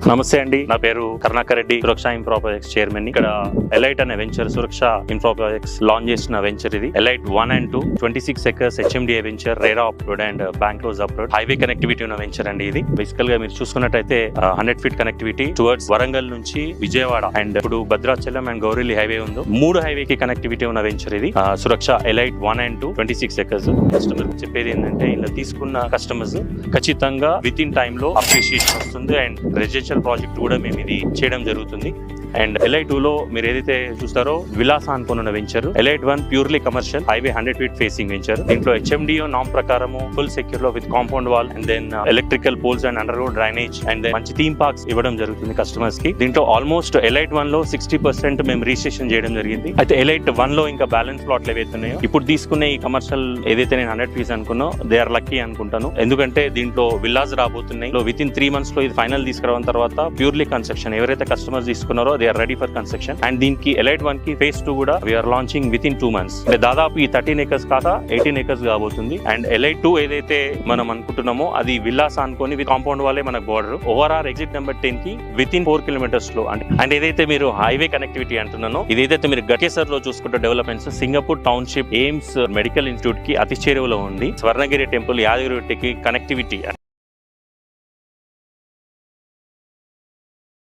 నమస్తే అండి, నా పేరు కరుణాకర్ రెడ్డి, సురక్ష ఇన్ఫ్రా ప్రాజెక్ట్స్ చైర్మన్. ఇక్కడ ఎలైట్ అనే వెంచర్, సురక్ష ఇన్ఫ్రా ప్రాజెక్ట్స్ లాంచ్ చేసిన వెంచర్ ఇది. Elite 1 and 2 26 acres HMDA venture, RERA approved and bank lose approved, highway connectivity ఉన్న వెంచర్ అండి ఇది. బేసికల్ గా మీరు చూసుకున్నట్టయితే 100 feet కనెక్టివిటీ టువర్డ్స్ వరంగల్ నుంచి విజయవాడ అండ్ ఇప్పుడు భద్రాచలం అండ్ గౌరెల్లి హైవే ఉందో 3 హైవే కి కనెక్టివిటీ ఉన్న వెంచర్ ఇది. సురక్ష ఎలైట్ 1 and 2 26 acres. కస్టమర్ చెప్పేది ఏంటంటే, ఇలా తీసుకున్న కస్టమర్స్ ఖచ్చితంగా విత్ ఇన్ టైమ్ లో అప్రిషియేషన్ వస్తుంది అండ్ రెసిడెన్షియల్ ప్రాజెక్ట్ కూడా మేము ఇది చేయడం జరుగుతుంది. అండ్ ఎలైట్ 2 లో మీరు ఏదైతే చూస్తారో విలాస అనుకున్న venture. Elite 1 purely commercial highway 100 feet facing venture. దీంట్లో HMDO నామ్ ప్రకారము ఫుల్ సెక్యూర్ లో with compound wall and then electrical poles and underground drainage and then మంచి థీమ్ పార్క్స్ ఇవ్వడం జరుగుతుంది కస్టమర్స్ కి. దీంట్లో ఆల్మోస్ట్ ఎలైట్ 1 లో 60% మేము రిజిస్ట్రేషన్ చేయడం జరిగింది. అయితే ఎలైట్ 1 లో ఇంకా బ్యాలెన్స్ ప్లాట్లు ఏవైతే ఉన్నాయో, ఇప్పుడు తీసుకునే ఈ కమర్షియల్ ఏదైతే నేను 100 feet అనుకున్నో, దే ఆర్ లక్కీ అనుకుంటాను. ఎందుకంటే దీంట్లో విల్లాస్ రాబోతున్నాయి. విత్ ఇన్ 3 months లో ఇది ఫైనల్ తీసుకురావడం తర్వాత ప్యూర్లీ కన్స్ట్రక్షన్ ఎవరైతే కస్టమర్స్ తీసుకున్నారో they are ready for construction. And దీనికి ఎలైట్ 1 కి phase 2 కూడా we're launching within 2 months. దాదాపు ఈ 13 acres కాక 18 acres కాబోతుంది. అండ్ ఎలైట్ 2 ఏదైతే మనం అనుకుంటున్నామో అది విల్లాస్ అనుకొని విత్ కాంపౌండ్ వాళ్ళే మనకు బోర్డర్. ఓవరాల్ ఎగ్జిట్ నెంబర్ 10 కి విత్ ఇన్ 4 kilometers లో అండ్ ఏదైతే మీరు హైవే కనెక్టివిటీ అంటున్నానో, ఇదైతే మీరు గట్కేసర్ లో చూసుకుంటే developments, Singapore township, AIIMS medical institute కి అతి చేరువలో ఉంది. స్వర్ణగిరి టెంపుల్, యాదగిరి గుట్టకి కనెక్టివిటీ